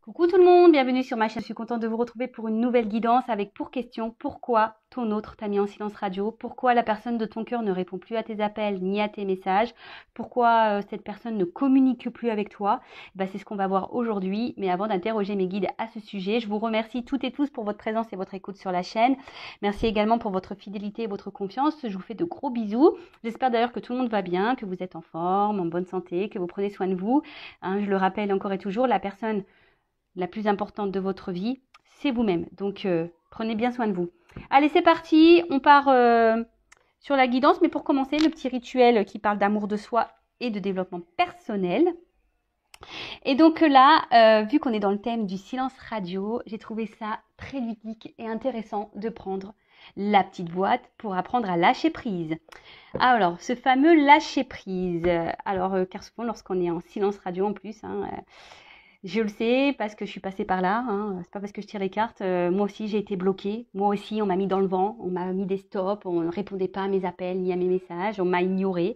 Coucou tout le monde, bienvenue sur ma chaîne. Je suis contente de vous retrouver pour une nouvelle guidance avec pour question pourquoi ton autre t'a mis en silence radio, pourquoi la personne de ton cœur ne répond plus à tes appels ni à tes messages, pourquoi cette personne ne communique plus avec toi. C'est ce qu'on va voir aujourd'hui, mais avant d'interroger mes guides à ce sujet, je vous remercie toutes et tous pour votre présence et votre écoute sur la chaîne. Merci également pour votre fidélité et votre confiance. Je vous fais de gros bisous. J'espère d'ailleurs que tout le monde va bien, que vous êtes en forme, en bonne santé, que vous prenez soin de vous. Je le rappelle encore et toujours, la personne la plus importante de votre vie, c'est vous-même. Donc, prenez bien soin de vous. Allez, c'est parti. On part sur la guidance. Mais pour commencer, le petit rituel qui parle d'amour de soi et de développement personnel. Et donc là, vu qu'on est dans le thème du silence radio, j'ai trouvé ça très ludique et intéressant de prendre la petite boîte pour apprendre à lâcher prise. Alors, ce fameux lâcher prise. Alors, car souvent, lorsqu'on est en silence radio en plus, je le sais parce que je suis passée par là. C'est pas parce que je tire les cartes. Moi aussi, j'ai été bloquée. Moi aussi, on m'a mis dans le vent. On m'a mis des stops. On ne répondait pas à mes appels ni à mes messages. On m'a ignorée.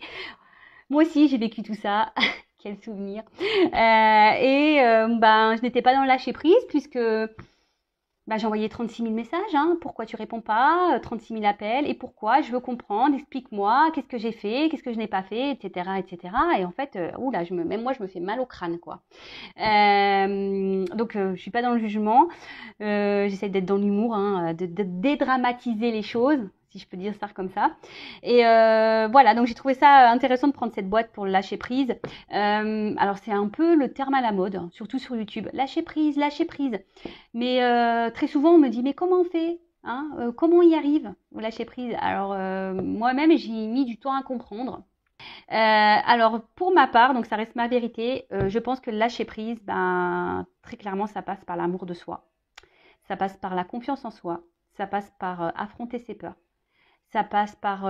Moi aussi, j'ai vécu tout ça. Quel souvenir. Je n'étais pas dans le lâcher prise puisque j'ai envoyé 36 000 messages. Pourquoi tu réponds pas? 36 000 appels. Et pourquoi? Je veux comprendre. Explique-moi. Qu'est-ce que j'ai fait? Qu'est-ce que je n'ai pas fait? Etc. etc. Et en fait, même moi, je me fais mal au crâne, quoi. Je suis pas dans le jugement. J'essaie d'être dans l'humour, de dédramatiser les choses, si je peux dire ça comme ça. Et voilà, donc j'ai trouvé ça intéressant de prendre cette boîte pour le lâcher prise. Alors c'est un peu le terme à la mode, surtout sur YouTube. Lâcher prise, lâcher prise. Mais très souvent on me dit mais comment on fait? Comment on y arrive au lâcher prise? Alors moi-même j'ai mis du temps à comprendre. Alors pour ma part, donc ça reste ma vérité, je pense que lâcher prise, très clairement ça passe par l'amour de soi, ça passe par la confiance en soi, ça passe par affronter ses peurs, ça passe par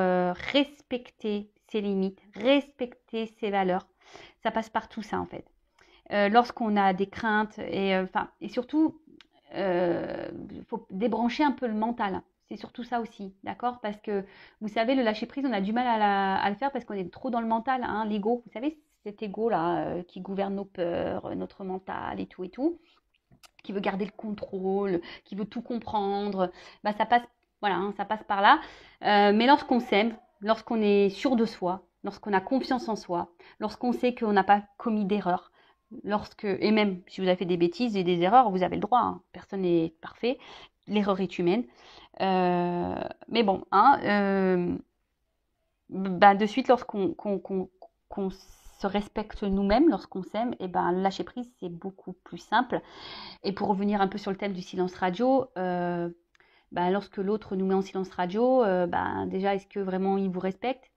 respecter ses limites, respecter ses valeurs, ça passe par tout ça en fait. Lorsqu'on a des craintes et surtout, faut débrancher un peu le mental. C'est surtout ça aussi, d'accord? Parce que vous savez, le lâcher prise, on a du mal à le faire parce qu'on est trop dans le mental, l'ego. Vous savez, cet ego-là qui gouverne nos peurs, notre mental et tout, qui veut garder le contrôle, qui veut tout comprendre. Ça passe, voilà, ça passe par là. Mais lorsqu'on s'aime, lorsqu'on est sûr de soi, lorsqu'on a confiance en soi, lorsqu'on sait qu'on n'a pas commis d'erreur, et même si vous avez fait des bêtises et des erreurs, vous avez le droit, personne n'est parfait, l'erreur est humaine. Mais bon, de suite, qu'on se respecte nous-mêmes, lorsqu'on s'aime, lâcher prise, c'est beaucoup plus simple. Et pour revenir un peu sur le thème du silence radio, lorsque l'autre nous met en silence radio, déjà, est-ce que vraiment il vous respecte,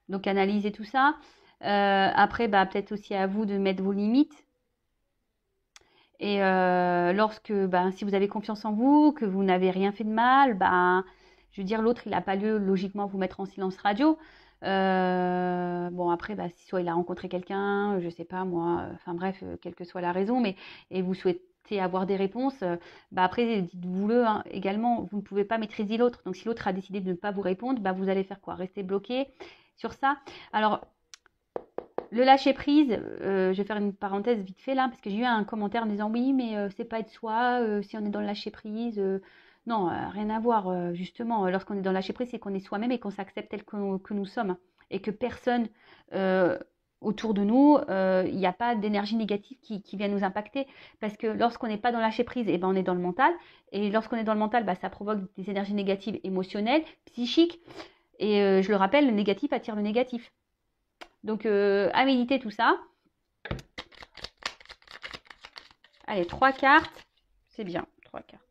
donc analysez tout ça. Après, peut-être aussi à vous de mettre vos limites. Et si vous avez confiance en vous, que vous n'avez rien fait de mal, je veux dire, l'autre, il n'a pas lieu logiquement à vous mettre en silence radio. Après, soit il a rencontré quelqu'un, je sais pas moi, bref, quelle que soit la raison, et vous souhaitez avoir des réponses, après, dites-vous-le également, vous ne pouvez pas maîtriser l'autre. Donc, si l'autre a décidé de ne pas vous répondre, vous allez faire quoi? Rester bloqué sur ça? Alors, le lâcher prise, je vais faire une parenthèse vite fait là, parce que j'ai eu un commentaire en disant oui, mais c'est pas être soi, si on est dans le lâcher prise. Non, rien à voir. Justement, lorsqu'on est dans le lâcher prise, c'est qu'on est soi-même et qu'on s'accepte tel que nous sommes. Et que personne autour de nous, il n'y a pas d'énergie négative qui vient nous impacter. Parce que lorsqu'on n'est pas dans le lâcher prise, on est dans le mental. Et lorsqu'on est dans le mental, ça provoque des énergies négatives émotionnelles, psychiques. Et je le rappelle, le négatif attire le négatif. Donc, à méditer tout ça. Allez, 3 cartes. C'est bien, 3 cartes.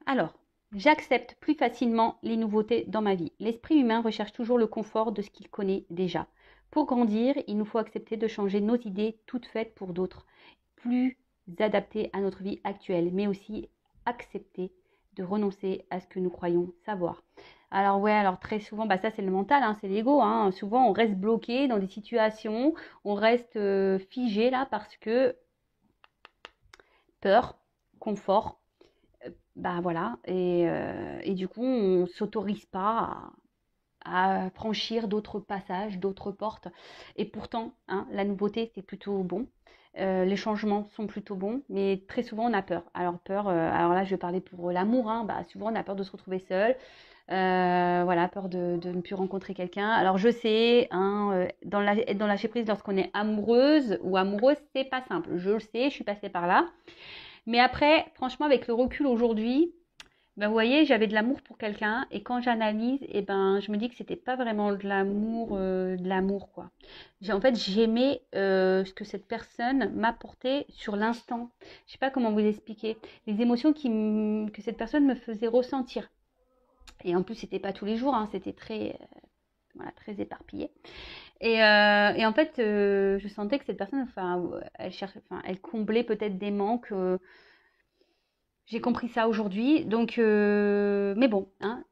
Alors, j'accepte plus facilement les nouveautés dans ma vie. L'esprit humain recherche toujours le confort de ce qu'il connaît déjà. Pour grandir, il nous faut accepter de changer nos idées toutes faites pour d'autres, plus adaptées à notre vie actuelle, mais aussi accepter de renoncer à ce que nous croyons savoir. Alors très souvent, ça c'est le mental, c'est l'ego. Souvent on reste bloqué dans des situations, on reste figé là parce que peur, confort, bah voilà, et du coup, on s'autorise pas à franchir d'autres passages, d'autres portes. Et pourtant, hein, la nouveauté, c'est plutôt bon. Les changements sont plutôt bons, mais très souvent on a peur. Alors peur, alors là je vais parler pour l'amour, hein, bah, souvent on a peur de se retrouver seul, voilà, peur de ne plus rencontrer quelqu'un. Alors je sais, hein, être dans lâcher prise lorsqu'on est amoureuse ou amoureuse, c'est pas simple. Je le sais, je suis passée par là. Mais après, franchement, avec le recul aujourd'hui, ben, vous voyez, j'avais de l'amour pour quelqu'un et quand j'analyse, eh ben, je me dis que c'était pas vraiment de l'amour quoi. En fait, j'aimais ce que cette personne m'apportait sur l'instant. Je sais pas comment vous expliquer. Les émotions que cette personne me faisait ressentir. Et en plus, c'était pas tous les jours, hein, c'était très, voilà, très éparpillé. Et en fait, je sentais que cette personne, enfin, elle comblait peut-être des manques. J'ai compris ça aujourd'hui. Donc, mais bon, hein,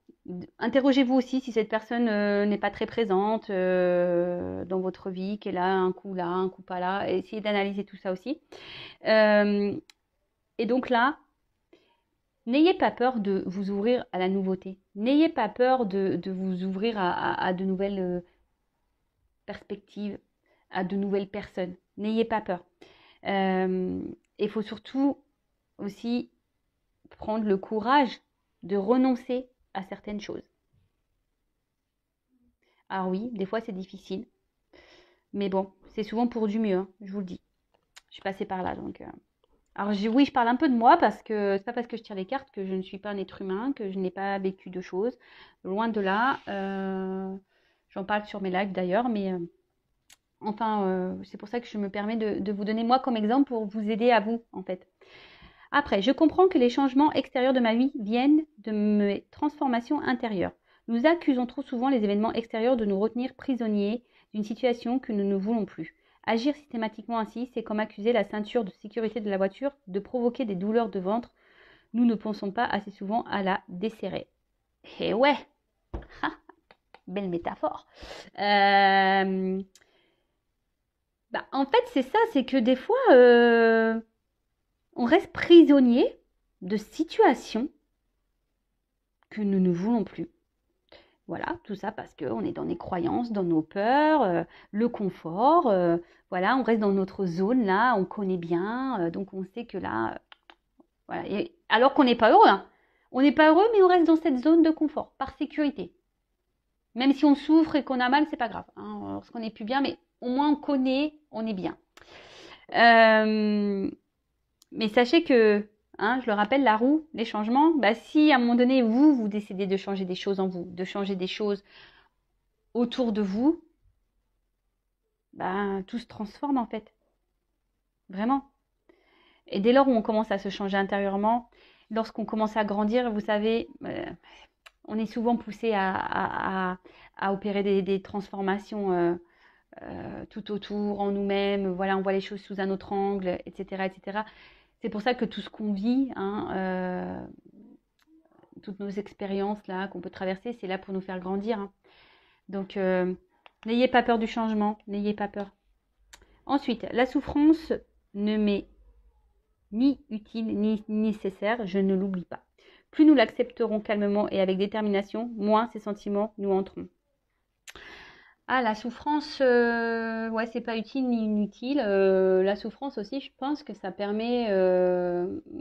interrogez-vous aussi si cette personne n'est pas très présente dans votre vie, qu'elle a un coup là, un coup pas là. Essayez d'analyser tout ça aussi. Euh, et donc là, n'ayez pas peur de vous ouvrir à la nouveauté. N'ayez pas peur de vous ouvrir à de nouvelles perspectives, à de nouvelles personnes. N'ayez pas peur. Il faut surtout aussi prendre le courage de renoncer à certaines choses. Alors oui, des fois c'est difficile, mais bon, c'est souvent pour du mieux, hein, je vous le dis. Je suis passée par là, donc... Alors oui, je parle un peu de moi, parce que c'est pas parce que je tire les cartes que je ne suis pas un être humain, que je n'ai pas vécu de choses. Loin de là, j'en parle sur mes lives d'ailleurs, mais enfin, c'est pour ça que je me permets de vous donner moi comme exemple pour vous aider à vous, en fait. Après, je comprends que les changements extérieurs de ma vie viennent de mes transformations intérieures. Nous accusons trop souvent les événements extérieurs de nous retenir prisonniers d'une situation que nous ne voulons plus. Agir systématiquement ainsi, c'est comme accuser la ceinture de sécurité de la voiture de provoquer des douleurs de ventre. Nous ne pensons pas assez souvent à la desserrer. Eh ouais, belle métaphore. En fait, c'est ça, c'est que des fois, on reste prisonnier de situations que nous ne voulons plus. Voilà, tout ça parce qu'on est dans nos croyances, dans nos peurs, le confort. Voilà, on reste dans notre zone là, on connaît bien, donc on sait que là, voilà. Et alors qu'on n'est pas heureux, hein. On n'est pas heureux, mais on reste dans cette zone de confort, par sécurité. Même si on souffre et qu'on a mal, c'est pas grave, hein, lorsqu'on n'est plus bien, mais au moins on connaît, on est bien. Mais sachez que, hein, je le rappelle, la roue, les changements, si à un moment donné, vous décidez de changer des choses en vous, de changer des choses autour de vous, tout se transforme en fait. Vraiment. Et dès lors où on commence à se changer intérieurement, lorsqu'on commence à grandir, vous savez, on est souvent poussé à opérer des transformations tout autour, en nous-mêmes. Voilà, on voit les choses sous un autre angle, etc., etc. C'est pour ça que tout ce qu'on vit, hein, toutes nos expériences là qu'on peut traverser, c'est là pour nous faire grandir, hein. Donc, n'ayez pas peur du changement, n'ayez pas peur. Ensuite, la souffrance ne m'est ni utile ni nécessaire, je ne l'oublie pas. Plus nous l'accepterons calmement et avec détermination, moins ces sentiments nous entreront. Ah, la souffrance, ouais, c'est pas utile ni inutile. La souffrance aussi, je pense que ça permet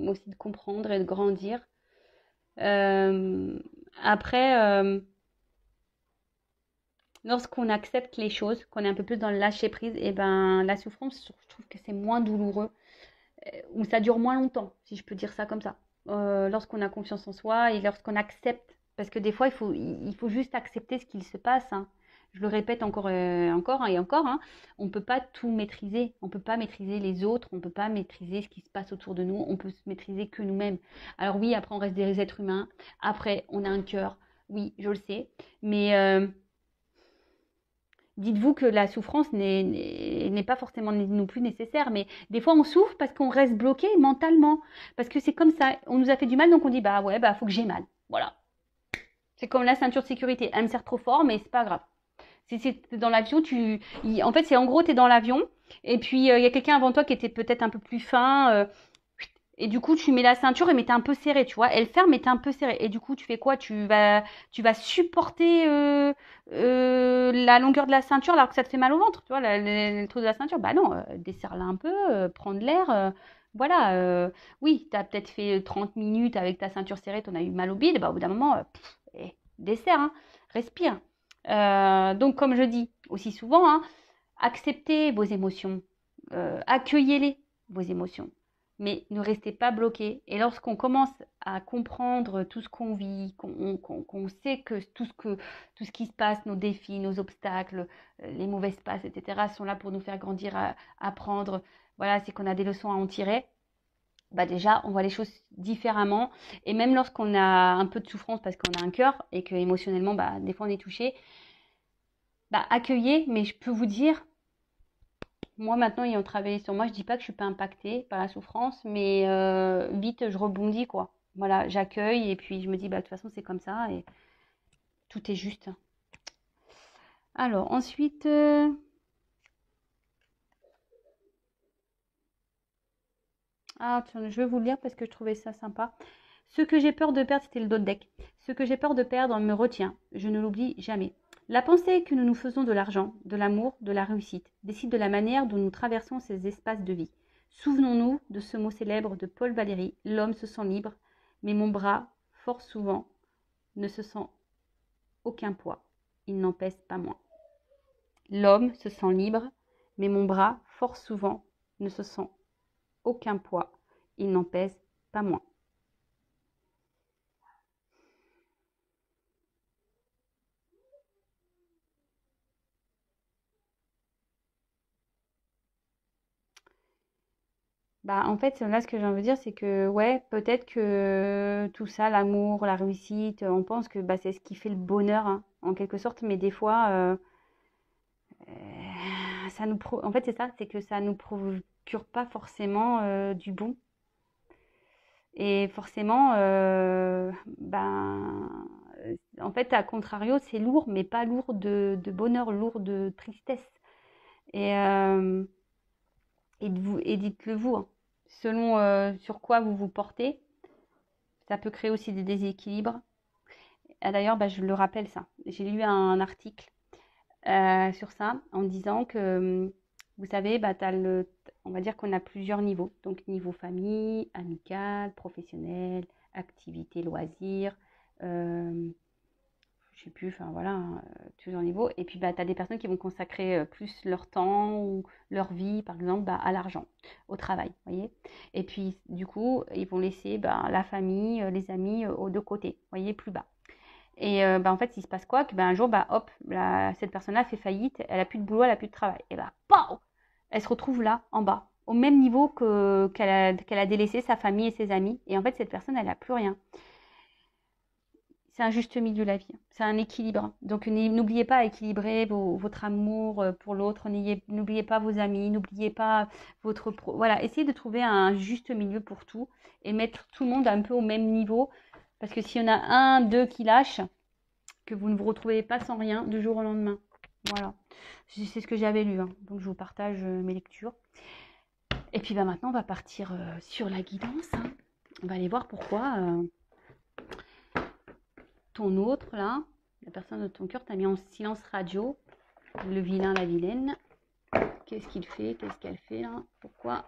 aussi de comprendre et de grandir. Après, lorsqu'on accepte les choses, qu'on est un peu plus dans le lâcher prise, et la souffrance, je trouve que c'est moins douloureux, ou ça dure moins longtemps, si je peux dire ça comme ça. Lorsqu'on a confiance en soi et lorsqu'on accepte, parce que des fois, il faut juste accepter ce qu'il se passe, hein. Je le répète encore, encore et encore, hein. On ne peut pas tout maîtriser. On ne peut pas maîtriser les autres. On ne peut pas maîtriser ce qui se passe autour de nous. On peut se maîtriser que nous-mêmes. Alors oui, après, on reste des êtres humains. Après, on a un cœur. Oui, je le sais. Mais dites-vous que la souffrance n'est pas forcément non plus nécessaire. Mais des fois, on souffre parce qu'on reste bloqué mentalement. Parce que c'est comme ça. On nous a fait du mal, donc on dit, ouais, faut que j'ai mal. Voilà. C'est comme la ceinture de sécurité. Elle me sert trop fort, mais c'est pas grave. Si c'est dans l'avion, en fait, c'est en gros, tu es dans l'avion, et puis il y a quelqu'un avant toi qui était peut-être un peu plus fin, Et du coup, tu mets la ceinture, mais t'es un peu serré, tu vois. Elle ferme, mais t'es un peu serré. Et du coup, tu fais quoi? Tu vas supporter la longueur de la ceinture alors que ça te fait mal au ventre, tu vois, le truc de la ceinture. Bah non, desserre-la un peu, prends de l'air. Voilà. Oui, t'as peut-être fait 30 minutes avec ta ceinture serrée, t'en as eu mal au bide. Bah au bout d'un moment, desserre, hein, respire. Donc, comme je dis aussi souvent, hein, acceptez vos émotions, accueillez-les, vos émotions, mais ne restez pas bloqués. Et lorsqu'on commence à comprendre tout ce qu'on vit, qu'on sait que tout ce qui se passe, nos défis, nos obstacles, les mauvaises passes, etc., sont là pour nous faire grandir, apprendre, voilà, c'est qu'on a des leçons à en tirer. Bah déjà, on voit les choses différemment. Et même lorsqu'on a un peu de souffrance parce qu'on a un cœur et que émotionnellement, bah, des fois on est touché, bah, accueillez, mais je peux vous dire, moi maintenant ayant travaillé sur moi, je dis pas que je suis pas impactée par la souffrance, mais vite je rebondis quoi. Voilà, j'accueille et puis je me dis bah de toute façon c'est comme ça et tout est juste. Alors ensuite, tiens, je vais vous le lire parce que je trouvais ça sympa. Ce que j'ai peur de perdre, c'était le dos de deck. Ce que j'ai peur de perdre me retient. Je ne l'oublie jamais. La pensée que nous nous faisons de l'argent, de l'amour, de la réussite décide de la manière dont nous traversons ces espaces de vie. Souvenons-nous de ce mot célèbre de Paul Valéry, l'homme se sent libre, mais mon bras, fort souvent, ne se sent aucun poids. Il n'en pèse pas moins. L'homme se sent libre, mais mon bras, fort souvent, ne se sent aucun poids. Il n'en pèse pas moins. Bah, en fait, là, ce que j'ai envie de dire, c'est que, ouais, peut-être que tout ça, l'amour, la réussite, on pense que bah, c'est ce qui fait le bonheur, hein, en quelque sorte, mais des fois, en fait, c'est ça, c'est que ça nous procure pas forcément du bon. Et forcément, en fait, à contrario, c'est lourd, mais pas lourd de bonheur, lourd de tristesse. Et, euh, et dites-le vous, hein, selon sur quoi vous vous portez, ça peut créer aussi des déséquilibres. Ah, d'ailleurs, bah, je le rappelle ça. J'ai lu un article sur ça en disant que, vous savez, bah, on va dire qu'on a plusieurs niveaux. Donc, niveau famille, amical, professionnel, activité, loisirs, je sais plus, enfin voilà, plusieurs niveaux. Et puis, bah, tu as des personnes qui vont consacrer plus leur temps ou leur vie, par exemple, bah, à l'argent, au travail, vous voyez. Et puis, du coup, ils vont laisser bah, la famille, les amis aux deux côtés, vous voyez, plus bas. Et bah, en fait, il se passe quoi? Que bah, un jour, bah, hop, cette personne-là fait faillite, elle a plus de boulot, elle a plus de travail. Et bah, pow, elle se retrouve là, en bas, au même niveau qu'elle a délaissé sa famille et ses amis. Et en fait, cette personne, elle n'a plus rien. C'est un juste milieu la vie, c'est un équilibre. Donc n'oubliez pas à équilibrer votre amour pour l'autre, n'oubliez pas vos amis, n'oubliez pas voilà, essayez de trouver un juste milieu pour tout et mettre tout le monde un peu au même niveau. Parce que s'il y en a un, deux qui lâchent, que vous ne vous retrouvez pas sans rien du jour au lendemain. Voilà, c'est ce que j'avais lu, hein. Donc je vous partage mes lectures. Et puis bah, maintenant on va partir sur la guidance, hein. On va aller voir pourquoi ton autre là, la personne de ton cœur t'a mis en silence radio, le vilain, la vilaine. Qu'est-ce qu'il fait? Qu'est-ce qu'elle fait là? Pourquoi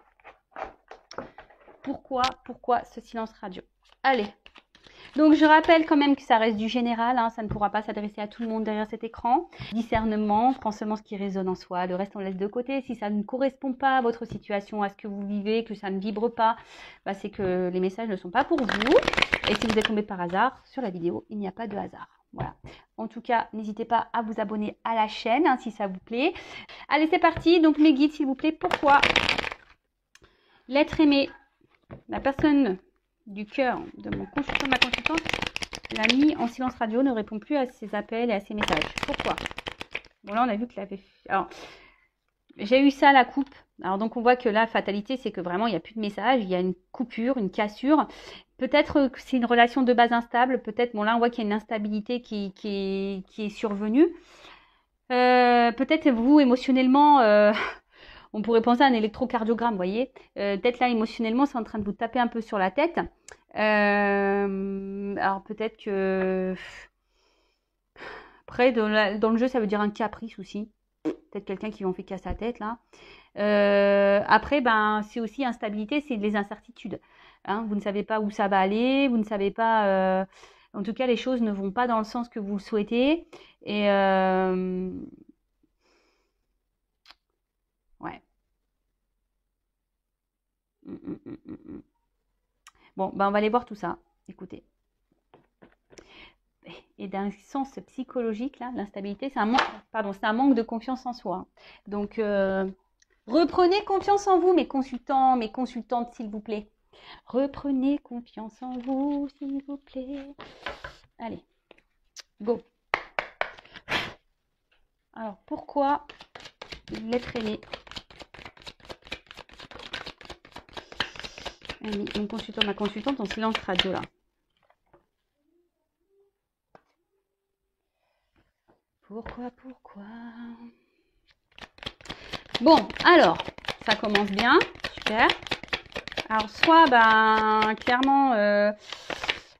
ce silence radio? Allez. Donc je rappelle quand même que ça reste du général, hein, ça ne pourra pas s'adresser à tout le monde derrière cet écran. Discernement, prends seulement ce qui résonne en soi, le reste on laisse de côté. Si ça ne correspond pas à votre situation, à ce que vous vivez, que ça ne vibre pas, bah, c'est que les messages ne sont pas pour vous. Et si vous êtes tombé par hasard sur la vidéo, il n'y a pas de hasard. Voilà. En tout cas, n'hésitez pas à vous abonner à la chaîne hein, si ça vous plaît. Allez, c'est parti. Donc mes guides, s'il vous plaît, pourquoi l'être aimé, la personne du cœur de ma consultante l'a mis en silence radio, ne répond plus à ses appels et à ses messages. Pourquoi? Bon là on a vu que l'avait. Alors j'ai eu ça à la coupe. Alors donc on voit que là fatalité c'est que vraiment il n'y a plus de message, il y a une coupure, une cassure. Peut-être que c'est une relation de base instable. Peut-être bon là on voit qu'il y a une instabilité qui est survenue. Peut-être vous émotionnellement On pourrait penser à un électrocardiogramme, vous voyez. Peut-être là, émotionnellement, c'est en train de vous taper un peu sur la tête. Alors peut-être que... Après, dans le jeu, ça veut dire un caprice aussi. Peut-être quelqu'un qui en fait qu'à sa tête, là. Après, ben, c'est aussi instabilité, c'est les incertitudes. Hein, vous ne savez pas où ça va aller, vous ne savez pas... En tout cas, les choses ne vont pas dans le sens que vous le souhaitez. Et ouais. Bon, ben, on va aller voir tout ça. Écoutez. Et d'un sens psychologique, là, l'instabilité, c'est un manque de confiance en soi. Donc, reprenez confiance en vous, mes consultants, mes consultantes, s'il vous plaît. Reprenez confiance en vous, s'il vous plaît. Allez, go. Alors, pourquoi l'être aimé? Mon consultant, ma consultante en silence radio, là. Pourquoi? Bon, alors, ça commence bien, super. Alors, soit, ben, clairement, là,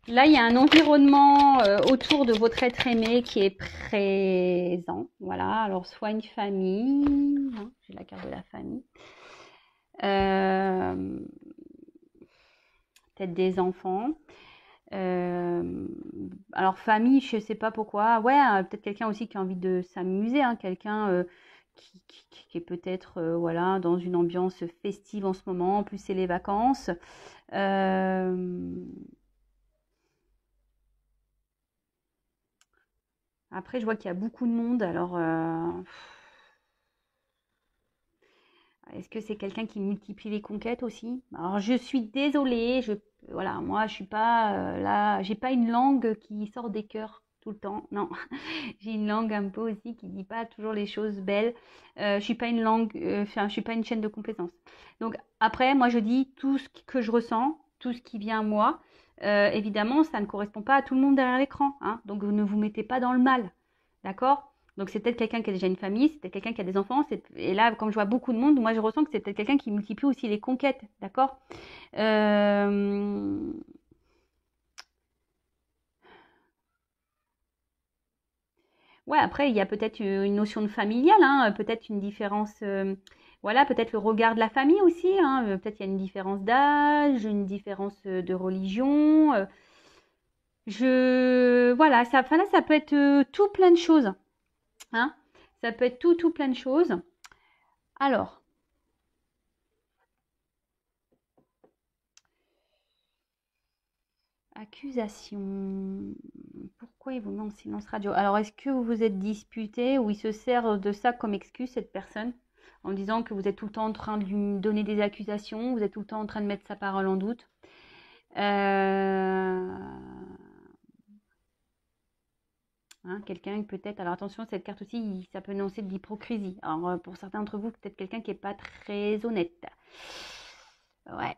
il y a un environnement autour de votre être aimé qui est présent. Voilà, alors, soit une famille, hein, j'ai la carte de la famille. Peut-être des enfants. Alors famille, je sais pas pourquoi. Ouais, peut-être quelqu'un aussi qui a envie de s'amuser, hein, quelqu'un qui est peut-être voilà dans une ambiance festive en ce moment. En plus, c'est les vacances. Après, je vois qu'il y a beaucoup de monde. Alors, est-ce que c'est quelqu'un qui multiplie les conquêtes aussi? Alors, je suis désolée, voilà, moi, je suis pas là, j'ai pas une langue qui sort des cœurs tout le temps. Non, j'ai une langue un peu aussi qui dit pas toujours les choses belles. Je suis pas une langue, enfin, je suis pas une chaîne de compétences. Donc après, moi, je dis tout ce que je ressens, tout ce qui vient à moi. Évidemment, ça ne correspond pas à tout le monde derrière l'écran, hein. Donc ne vous mettez pas dans le mal, d'accord? Donc c'est peut-être quelqu'un qui a déjà une famille, c'est peut-être quelqu'un qui a des enfants. Et là, comme je vois beaucoup de monde, moi je ressens que c'est peut-être quelqu'un qui multiplie aussi les conquêtes, d'accord? Ouais, après, il y a peut-être une notion de familial, hein, peut-être une différence, voilà, peut-être le regard de la famille aussi, hein, peut-être il y a une différence d'âge, une différence de religion. Voilà, enfin là, ça peut être tout plein de choses, hein. Ça peut être tout plein de choses. Alors, accusation. Pourquoi il vous met en silence radio? Alors, est-ce que vous vous êtes disputé ou il se sert de ça comme excuse, cette personne, en disant que vous êtes tout le temps en train de lui donner des accusations, vous êtes tout le temps en train de mettre sa parole en doute? Hein, quelqu'un peut-être, alors attention, cette carte aussi, ça peut annoncer de l'hypocrisie. Alors, pour certains d'entre vous, peut-être quelqu'un qui n'est pas très honnête. Ouais.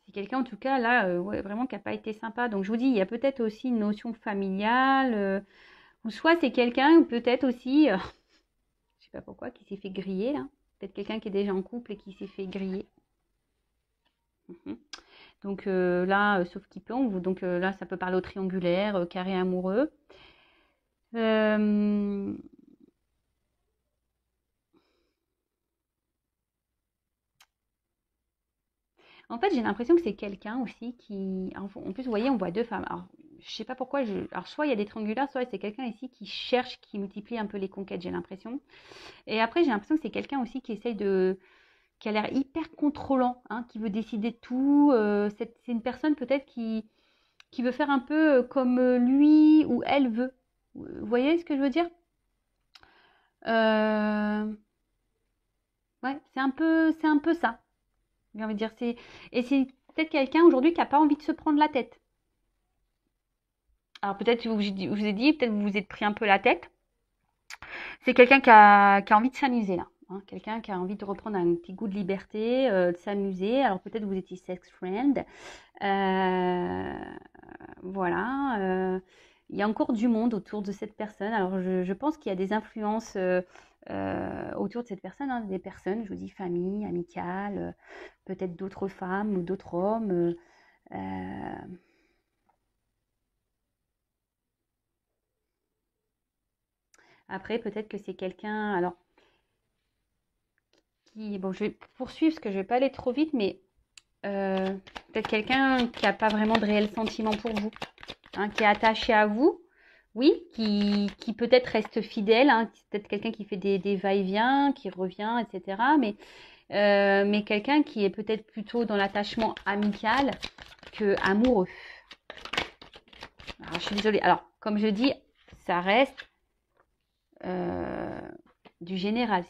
C'est quelqu'un, en tout cas, là, ouais, vraiment qui n'a pas été sympa. Donc, je vous dis, il y a peut-être aussi une notion familiale, ou soit c'est quelqu'un, peut-être aussi, je sais pas pourquoi, qui s'est fait griller, là. Peut-être quelqu'un qui est déjà en couple et qui s'est fait griller. Donc là, sauf qui plombe, donc là, ça peut parler au triangulaire, carré amoureux. En fait, j'ai l'impression que c'est quelqu'un aussi qui... En plus, vous voyez, on voit deux femmes. Alors, je sais pas pourquoi. Alors, soit il y a des triangulaires, soit c'est quelqu'un ici qui cherche, qui multiplie un peu les conquêtes, j'ai l'impression. Et après, j'ai l'impression que c'est quelqu'un aussi qui essaye de... qui a l'air hyper contrôlant, hein, qui veut décider de tout. C'est une personne peut-être qui veut faire un peu comme lui ou elle veut. Vous voyez ce que je veux dire? Ouais, c'est un peu ça. J'ai envie de dire, et c'est peut-être quelqu'un aujourd'hui qui n'a pas envie de se prendre la tête. Alors peut-être je vous ai dit, peut-être vous vous êtes pris un peu la tête. C'est quelqu'un qui a envie de s'amuser là, hein, quelqu'un qui a envie de reprendre un petit goût de liberté, de s'amuser. Alors peut-être vous étiez sex friend, voilà. il y a encore du monde autour de cette personne. Alors, je pense qu'il y a des influences autour de cette personne, hein, des personnes, je vous dis famille, amicale, peut-être d'autres femmes ou d'autres hommes. Après, peut-être que c'est quelqu'un, alors, bon, je vais poursuivre parce que je vais pas aller trop vite, mais peut-être quelqu'un qui n'a pas vraiment de réel sentiment pour vous, hein, qui est attaché à vous, oui, qui peut-être reste fidèle, hein, peut-être quelqu'un qui fait des va-et-vient, qui revient, etc. Mais quelqu'un qui est peut-être plutôt dans l'attachement amical que amoureux. Alors, je suis désolée. Alors, comme je dis, ça reste du général.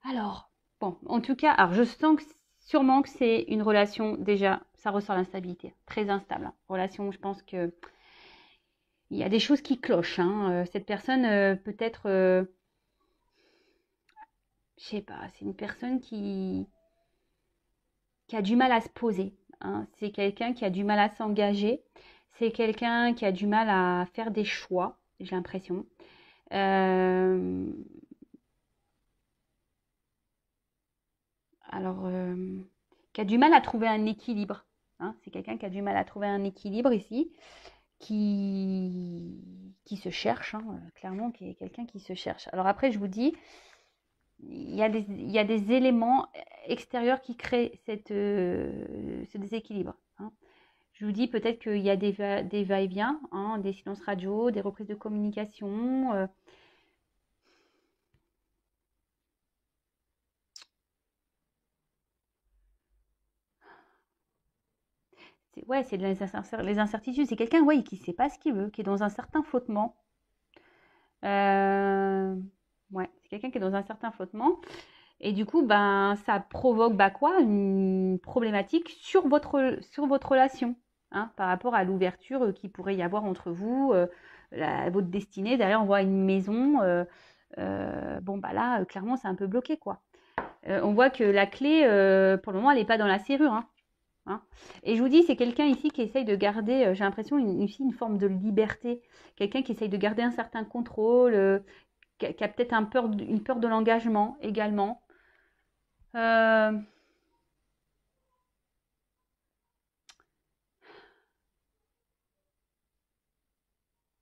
Alors, bon, en tout cas, alors je sens sûrement que c'est une relation, déjà, ça ressort l'instabilité, très instable. Hein. Relation, je pense que il y a des choses qui clochent. Hein. Cette personne, peut-être, je sais pas, c'est une personne qui a du mal à se poser. Hein. C'est quelqu'un qui a du mal à s'engager. C'est quelqu'un qui a du mal à faire des choix, j'ai l'impression. Alors, qui a du mal à trouver un équilibre. Hein. C'est quelqu'un qui a du mal à trouver un équilibre ici, qui se cherche, hein, clairement, qui est quelqu'un qui se cherche. Alors après, je vous dis, il y a des éléments extérieurs qui créent ce déséquilibre. Hein. Je vous dis peut-être qu'il y a des va-et-vient, hein, des silences radio, des reprises de communication. Ouais, c'est les incertitudes. C'est quelqu'un, ouais, qui ne sait pas ce qu'il veut, qui est dans un certain flottement. Ouais, c'est quelqu'un qui est dans un certain flottement. Et du coup, ben, ça provoque bah, quoi? Une problématique sur votre relation, hein, par rapport à l'ouverture qu'il pourrait y avoir entre vous, votre destinée. D'ailleurs, on voit une maison. Bon, bah là, clairement, c'est un peu bloqué, quoi. On voit que la clé, pour le moment, elle n'est pas dans la serrure. Hein, hein. Et je vous dis, c'est quelqu'un ici qui essaye de garder, j'ai l'impression, ici, une forme de liberté. Quelqu'un qui essaye de garder un certain contrôle, qui a peut-être une peur de l'engagement également. Euh,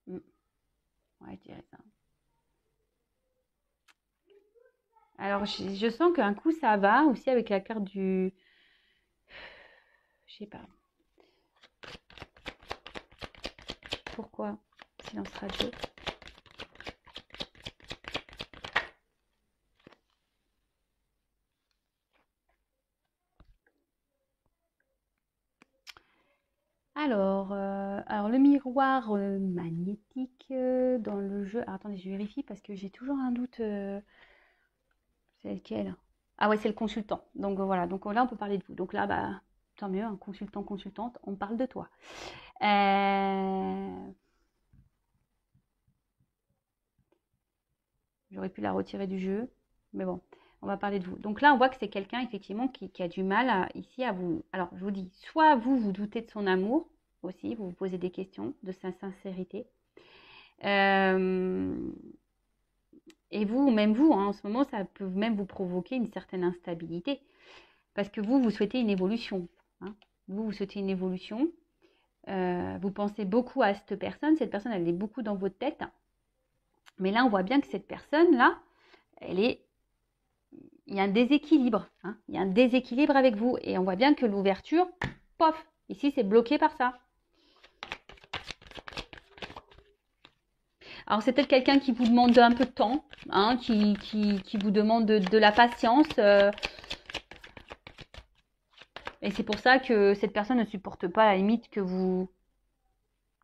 hmm, ouais, je dirais ça. Alors, je sens qu'un coup, ça va aussi avec la carte du... Je sais pas. Pourquoi? Silence radio. Alors le miroir magnétique dans le jeu. Alors, attendez, je vérifie parce que j'ai toujours un doute. C'est lequel? Ah ouais, c'est le consultant. Donc voilà, donc là on peut parler de vous. Donc là, bah, tant mieux, un consultant, consultante, on parle de toi. Euh, J'aurais pu la retirer du jeu, mais bon, on va parler de vous. Donc là, on voit que c'est quelqu'un effectivement qui a du mal ici à vous. Alors, je vous dis, soit vous doutez de son amour aussi, vous vous posez des questions, de sa sincérité. Euh, et vous, même vous, hein, en ce moment, ça peut même vous provoquer une certaine instabilité. Parce que vous souhaitez une évolution. Hein. Vous souhaitez une évolution. Vous pensez beaucoup à cette personne. Cette personne, elle est beaucoup dans votre tête. Mais là, on voit bien que cette personne-là, il y a un déséquilibre. Hein. Il y a un déséquilibre avec vous. Et on voit bien que l'ouverture, pof, ici, c'est bloqué par ça. Alors, c'est peut-être quelqu'un qui vous demande un peu de temps, hein, qui vous demande de la patience. Et c'est pour ça que cette personne ne supporte pas, à la limite, que vous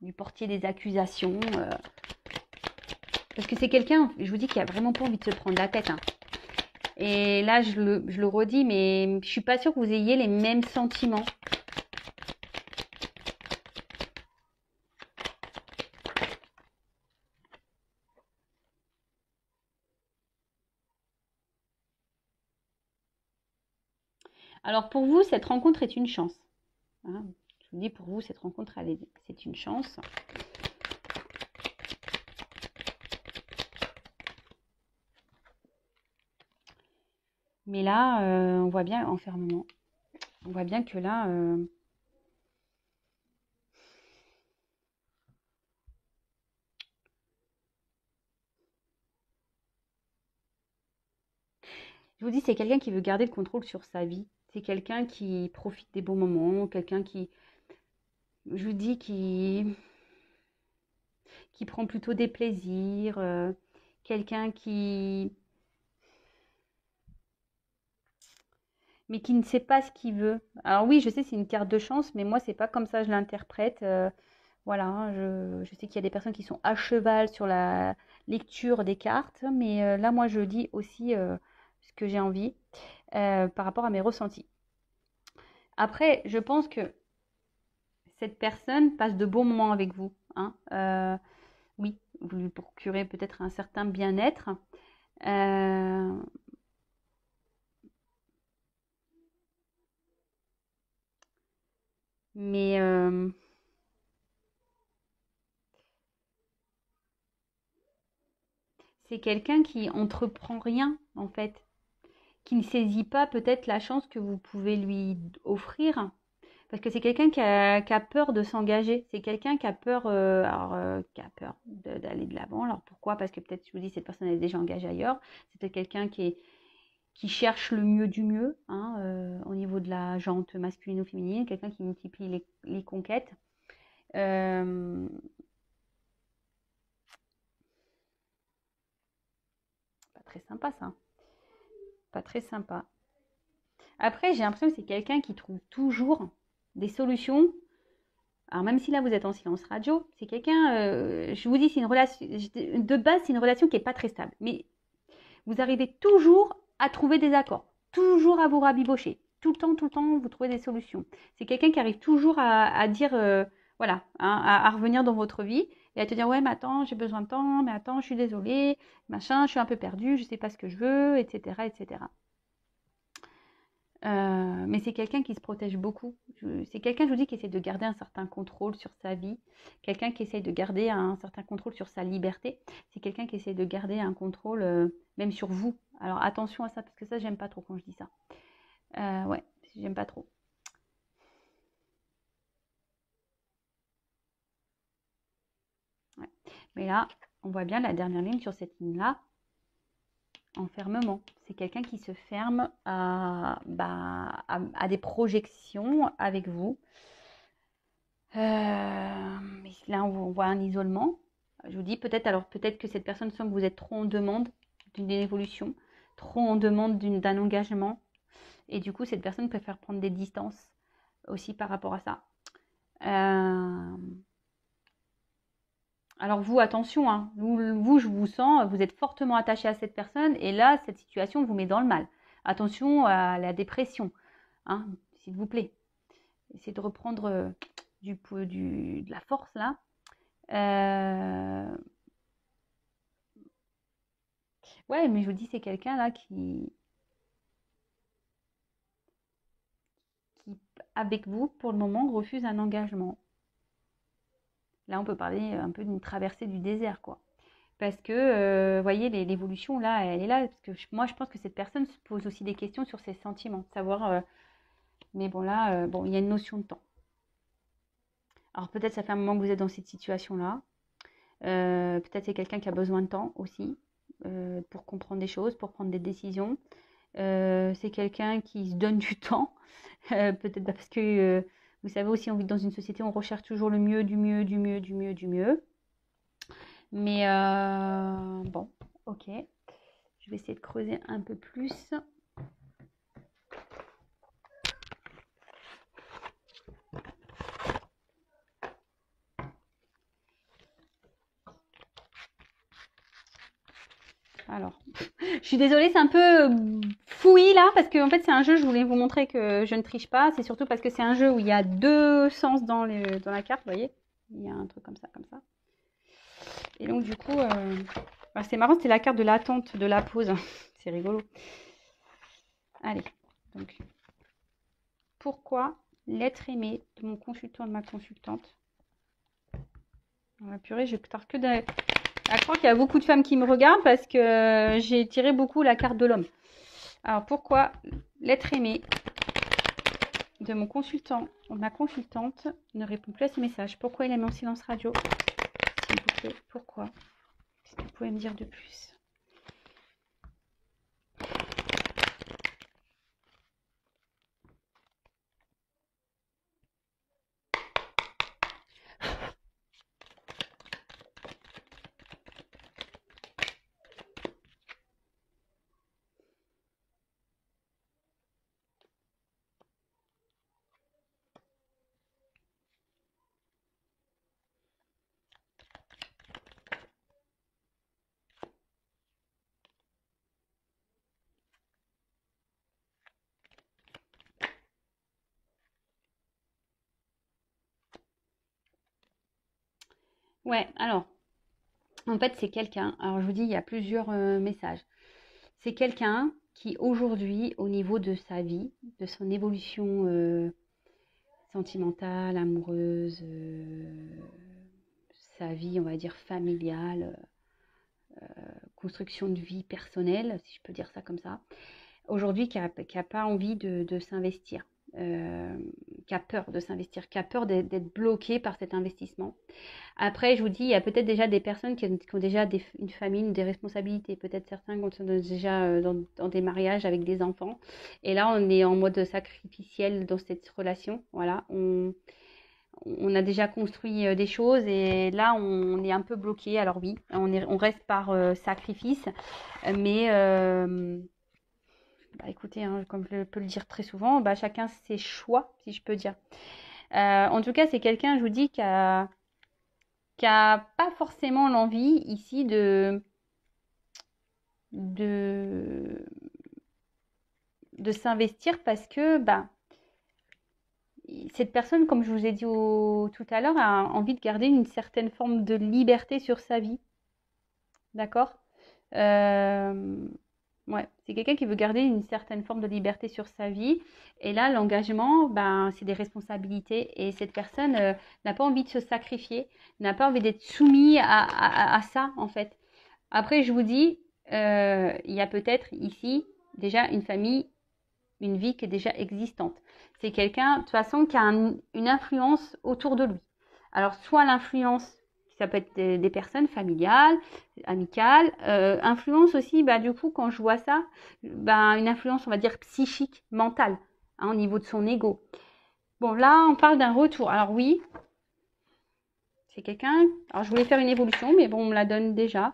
lui portiez des accusations. Parce que c'est quelqu'un, je vous dis, qui a vraiment pas envie de se prendre la tête. Hein. Et là, je le redis, mais je suis pas sûre que vous ayez les mêmes sentiments. Alors pour vous, cette rencontre est une chance. Hein. Je vous dis, pour vous, cette rencontre, c'est une chance. Mais là, on voit bien enfermement. On voit bien que là, je vous dis, c'est quelqu'un qui veut garder le contrôle sur sa vie. C'est quelqu'un qui profite des bons moments, quelqu'un qui, je vous dis, qui prend plutôt des plaisirs, quelqu'un qui, mais qui ne sait pas ce qu'il veut. Alors oui, je sais, c'est une carte de chance, mais moi, c'est pas comme ça que je l'interprète. Voilà, hein, je sais qu'il y a des personnes qui sont à cheval sur la lecture des cartes, mais là, moi, je dis aussi ce que j'ai envie par rapport à mes ressentis. Après, je pense que cette personne passe de bons moments avec vous, hein. Oui, vous lui procurez peut-être un certain bien-être. Euh, mais c'est quelqu'un qui entreprend rien, en fait, qui ne saisit pas peut-être la chance que vous pouvez lui offrir. Parce que c'est quelqu'un qui a peur de s'engager. C'est quelqu'un qui a peur, qui a peur d'aller de l'avant. Alors pourquoi? Parce que peut-être, je vous dis, cette personne est déjà engagée ailleurs. C'est peut-être quelqu'un qui cherche le mieux du mieux, hein, au niveau de la jante masculine ou féminine. Quelqu'un qui multiplie les conquêtes. Euh, Pas très sympa ça. Pas très sympa. Après, j'ai l'impression que c'est quelqu'un qui trouve toujours des solutions. Alors même si là vous êtes en silence radio, c'est quelqu'un, je vous dis, c'est une relation, de base c'est une relation qui n'est pas très stable. Mais vous arrivez toujours à trouver des accords, toujours à vous rabibocher, tout le temps vous trouvez des solutions. C'est quelqu'un qui arrive toujours à dire, voilà, hein, à revenir dans votre vie et à te dire, ouais mais attends, j'ai besoin de temps, mais attends, je suis désolée, machin, je suis un peu perdue, je ne sais pas ce que je veux, etc. etc. Mais c'est quelqu'un qui se protège beaucoup. C'est quelqu'un, je vous dis, qui essaie de garder un certain contrôle sur sa vie. Quelqu'un qui essaie de garder un certain contrôle sur sa liberté. C'est quelqu'un qui essaie de garder un contrôle même sur vous. Alors attention à ça, parce que ça, j'aime pas trop quand je dis ça. Ouais, j'aime pas trop. Ouais. Mais là, on voit bien la dernière ligne sur cette ligne-là. Enfermement. C'est quelqu'un qui se ferme à des projections avec vous. Mais là, on voit un isolement. Je vous dis peut-être, alors peut-être que cette personne sent que vous êtes trop en demande d'une évolution, trop en demande d'un engagement. Et du coup, cette personne préfère prendre des distances aussi par rapport à ça. Alors vous, attention, hein, vous, je vous sens, vous êtes fortement attaché à cette personne et là, cette situation vous met dans le mal. Attention à la dépression, hein, s'il vous plaît. Essayez de reprendre de la force là. Ouais, mais je vous dis, c'est quelqu'un là qui, avec vous, pour le moment, refuse un engagement. Là, on peut parler un peu d'une traversée du désert, quoi. Parce que, vous voyez, l'évolution, là, elle est là. Parce que moi, je pense que cette personne se pose aussi des questions sur ses sentiments. Savoir, mais bon, là, bon, il y a une notion de temps. Alors, peut-être ça fait un moment que vous êtes dans cette situation-là. Peut-être c'est quelqu'un qui a besoin de temps aussi pour comprendre des choses, pour prendre des décisions. C'est quelqu'un qui se donne du temps. Peut-être parce que, vous savez aussi, on vit dans une société où on recherche toujours le mieux, du mieux, du mieux, du mieux, du mieux. Mais bon, ok. Je vais essayer de creuser un peu plus. Alors, je suis désolée, c'est un peu fouillis là, parce que en fait c'est un jeu, je voulais vous montrer que je ne triche pas. C'est surtout parce que c'est un jeu où il y a deux sens dans la carte, vous voyez. Il y a un truc comme ça, comme ça. Et donc du coup, c'est marrant, c'est la carte de l'attente, de la pause. C'est rigolo. Allez, donc, pourquoi l'être aimé de mon consultant et de ma consultante? Purée, je tard que de... Je crois qu'il y a beaucoup de femmes qui me regardent parce que j'ai tiré beaucoup la carte de l'homme. Alors, pourquoi l'être aimé de mon consultant ou ma consultante ne répond plus à ses messages? Pourquoi il a mis en silence radio? S'il vous plaît, pourquoi? Est-ce que vous pouvez me dire de plus? Ouais, alors, en fait, c'est quelqu'un, alors je vous dis, il y a plusieurs messages. C'est quelqu'un qui, aujourd'hui, au niveau de sa vie, de son évolution sentimentale, amoureuse, sa vie, on va dire, familiale, construction de vie personnelle, si je peux dire ça comme ça, aujourd'hui, qui a pas envie de s'investir, qui a peur de s'investir, qui a peur d'être bloqué par cet investissement. Après, je vous dis, il y a peut-être déjà des personnes qui ont déjà une famille, des responsabilités. Peut-être certains qui sont déjà dans des mariages avec des enfants. Et là, on est en mode sacrificiel dans cette relation. Voilà, on a déjà construit des choses et là, on est un peu bloqué. Alors oui, on reste par sacrifice. Mais bah, écoutez, hein, comme je peux le dire très souvent, bah, chacun ses choix, si je peux dire. En tout cas, c'est quelqu'un, je vous dis, qui a pas forcément l'envie ici de, de s'investir parce que bah, cette personne, comme je vous ai dit tout à l'heure, a envie de garder une certaine forme de liberté sur sa vie. D'accord? Ouais, c'est quelqu'un qui veut garder une certaine forme de liberté sur sa vie. Et là, l'engagement, ben, c'est des responsabilités. Et cette personne n'a pas envie de se sacrifier, n'a pas envie d'être soumise à ça, en fait. Après, je vous dis, il y a peut-être ici déjà une famille, une vie qui est déjà existante. C'est quelqu'un, de toute façon, qui a une influence autour de lui. Alors, soit l'influence, ça peut être des personnes familiales, amicales, influence aussi, bah, du coup, quand je vois ça, bah, une influence, on va dire, psychique, mentale, hein, au niveau de son ego. Bon, là, on parle d'un retour. Alors oui, c'est quelqu'un, alors je voulais faire une évolution, mais bon, on me la donne déjà.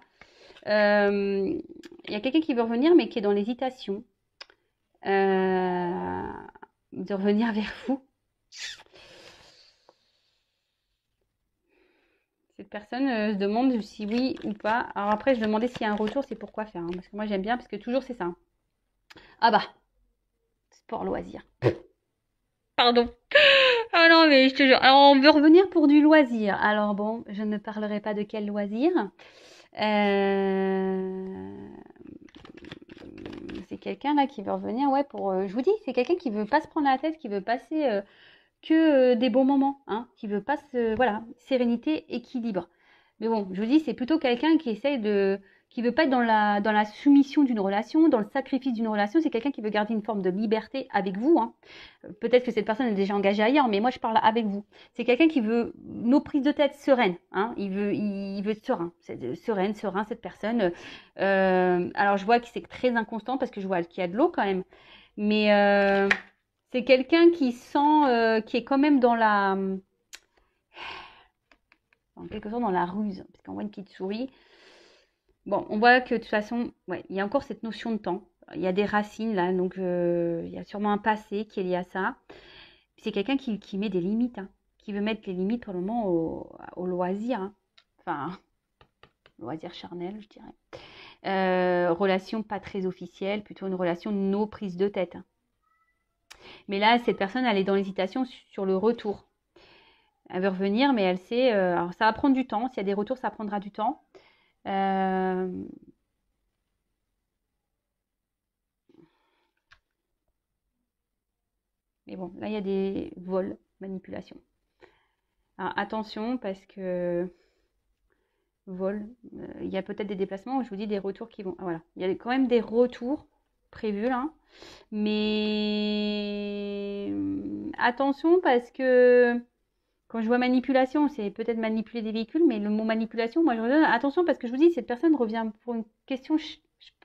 Il y a quelqu'un qui veut revenir, mais qui est dans l'hésitation de revenir vers vous. Cette personne se demande si oui ou pas. Alors après, je demandais s'il y a un retour, c'est pourquoi faire. Hein, parce que moi, j'aime bien, parce que toujours, c'est ça. Hein. Ah bah, sport loisir. Pardon. Ah non, mais je te jure. Alors, on veut revenir pour du loisir. Alors bon, je ne parlerai pas de quel loisir. C'est quelqu'un là qui veut revenir, ouais, pour. Je vous dis, c'est quelqu'un qui veut pas se prendre la tête, qui veut passer que des bons moments, hein, qui veut pas voilà, sérénité, équilibre. Mais bon, je vous dis, c'est plutôt quelqu'un qui essaye qui veut pas être dans la soumission d'une relation, dans le sacrifice d'une relation. C'est quelqu'un qui veut garder une forme de liberté avec vous. Hein. Peut-être que cette personne est déjà engagée ailleurs, mais moi je parle avec vous. C'est quelqu'un qui veut nos prises de tête sereines. Hein. Il veut être serein, serein cette personne. Alors je vois que c'est très inconstant parce que je vois qu'il y a de l'eau quand même, mais c'est quelqu'un qui sent, qui est quand même en quelque sorte dans la ruse, parce qu'on voit une petite souris. Bon, on voit que de toute façon, ouais, il y a encore cette notion de temps. Il y a des racines là, donc il y a sûrement un passé qui est lié à ça. C'est quelqu'un qui met des limites, hein, qui veut mettre les limites pour le moment au loisir. Hein. Enfin, loisir charnel, je dirais. Relation pas très officielle, plutôt une relation de no prise de tête. Hein. Mais là, cette personne, elle est dans l'hésitation sur le retour. Elle veut revenir, mais elle sait. Alors, ça va prendre du temps. S'il y a des retours, ça prendra du temps. Mais bon, là, il y a des vols, manipulations. Alors, attention, parce que vol, il y a peut-être des déplacements. Je vous dis des retours qui vont. Ah, voilà, il y a quand même des retours prévu là. Mais attention parce que quand je vois manipulation, c'est peut-être manipuler des véhicules, mais le mot manipulation, moi je redonne attention parce que je vous dis, cette personne revient pour une question, je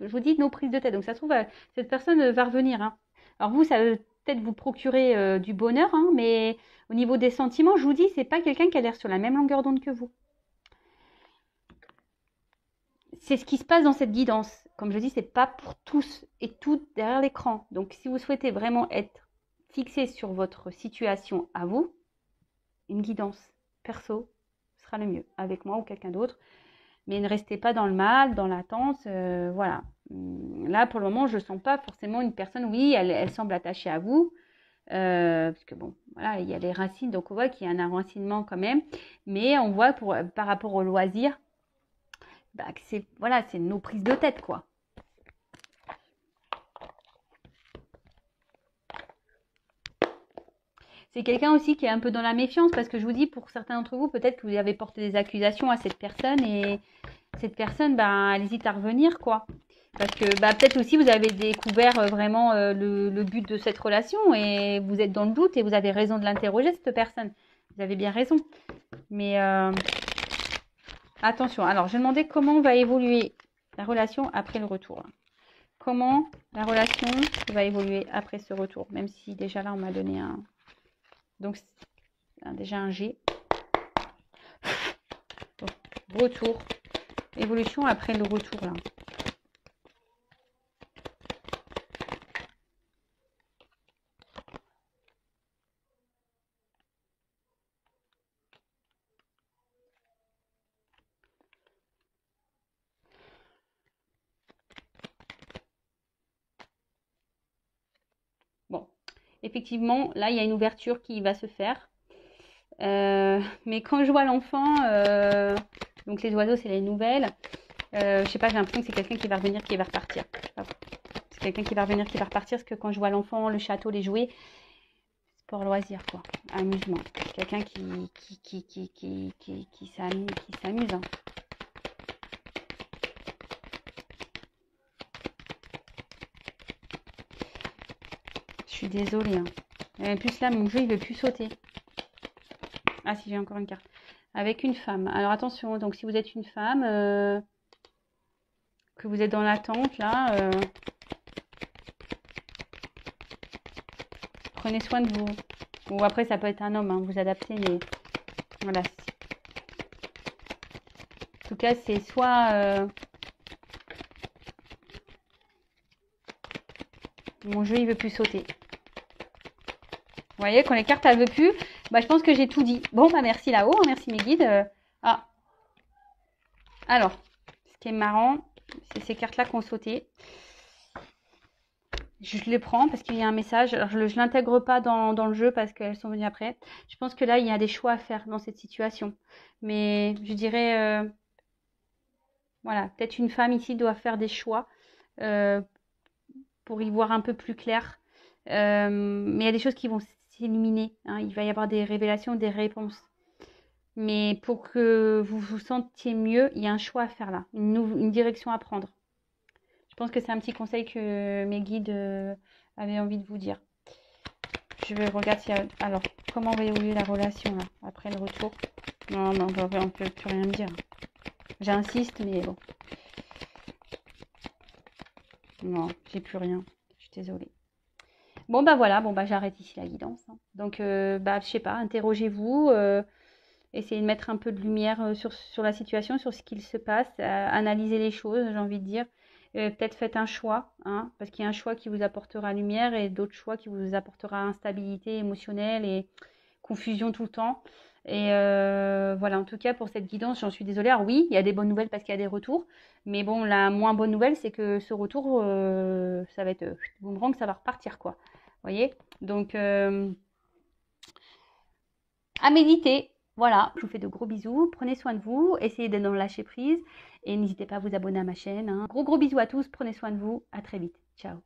vous dis, nos prises de tête. Donc ça se trouve, cette personne va revenir. Hein. Alors vous, ça va peut-être vous procurer du bonheur, hein, mais au niveau des sentiments, je vous dis, c'est pas quelqu'un qui a l'air sur la même longueur d'onde que vous. C'est ce qui se passe dans cette guidance. Comme je dis, c'est pas pour tous et toutes derrière l'écran. Donc si vous souhaitez vraiment être fixé sur votre situation à vous, une guidance perso sera le mieux, avec moi ou quelqu'un d'autre. Mais ne restez pas dans le mal, dans l'attente, voilà. Là, pour le moment, je ne sens pas forcément une personne, oui, elle semble attachée à vous, parce que bon, voilà, il y a les racines, donc on voit qu'il y a un enracinement quand même, mais on voit par rapport au loisir, bah, que c'est, voilà, c'est nos prises de tête, quoi. C'est quelqu'un aussi qui est un peu dans la méfiance parce que je vous dis, pour certains d'entre vous, peut-être que vous avez porté des accusations à cette personne et cette personne, ben, elle hésite à revenir, quoi. Parce que bah, peut-être aussi vous avez découvert vraiment le but de cette relation et vous êtes dans le doute et vous avez raison de l'interroger, cette personne. Vous avez bien raison. Mais attention, alors je demandais comment va évoluer la relation après le retour. Comment la relation va évoluer après ce retour, même si déjà là on m'a donné un... Donc, déjà un G. Donc, retour. Évolution après le retour, là. Bon. Effectivement, là, il y a une ouverture qui va se faire. Mais quand je vois l'enfant, donc les oiseaux, c'est les nouvelles. Je sais pas, j'ai l'impression que c'est quelqu'un qui va revenir, qui va repartir. C'est quelqu'un qui va revenir, qui va repartir, parce que quand je vois l'enfant, le château, les jouets, sport loisir, quoi. Amusement. Quelqu'un qui s'amuse. Hein. Je suis désolée. Hein. Et en plus là, mon jeu, il veut plus sauter. Ah si, j'ai encore une carte. Avec une femme. Alors attention, donc si vous êtes une femme, que vous êtes dans l'attente, là, prenez soin de vous. Ou après, ça peut être un homme, hein, vous adaptez, mais voilà. En tout cas, c'est soit... mon jeu, il veut plus sauter. Vous voyez, quand les cartes, elles ne veulent plus, bah, je pense que j'ai tout dit. Bon, bah merci là-haut, merci mes guides. Ah. Alors, ce qui est marrant, c'est ces cartes-là qui ont sauté. Je les prends parce qu'il y a un message. Alors, je ne l'intègre pas dans le jeu parce qu'elles sont venues après. Je pense que là, il y a des choix à faire dans cette situation. Mais je dirais, voilà, peut-être une femme ici doit faire des choix pour y voir un peu plus clair. Mais il y a des choses qui vont s'éliminer. Hein. Il va y avoir des révélations, des réponses. Mais pour que vous vous sentiez mieux, il y a un choix à faire là, une direction à prendre. Je pense que c'est un petit conseil que mes guides avaient envie de vous dire. Je vais regarder s'il y a... Alors, comment va évoluer la relation là, après le retour? Non, on ne peut plus rien dire. J'insiste, mais bon. Non, j'ai plus rien. Je suis désolée. Bon, bah voilà, bon, bah j'arrête ici la guidance. Hein. Donc, bah, je sais pas, interrogez-vous. Essayez de mettre un peu de lumière sur la situation, sur ce qu'il se passe. Analysez les choses, j'ai envie de dire. Peut-être faites un choix, hein, parce qu'il y a un choix qui vous apportera lumière et d'autres choix qui vous apportera instabilité émotionnelle et confusion tout le temps. Et voilà, en tout cas, pour cette guidance, j'en suis désolée. Alors oui, il y a des bonnes nouvelles parce qu'il y a des retours. Mais bon, la moins bonne nouvelle, c'est que ce retour, ça va être boomerang, ça va repartir, quoi. Vous voyez? Donc, à méditer. Voilà, je vous fais de gros bisous. Prenez soin de vous. Essayez d'être dans le lâcher prise. Et n'hésitez pas à vous abonner à ma chaîne. Hein. Gros bisous à tous. Prenez soin de vous. À très vite. Ciao.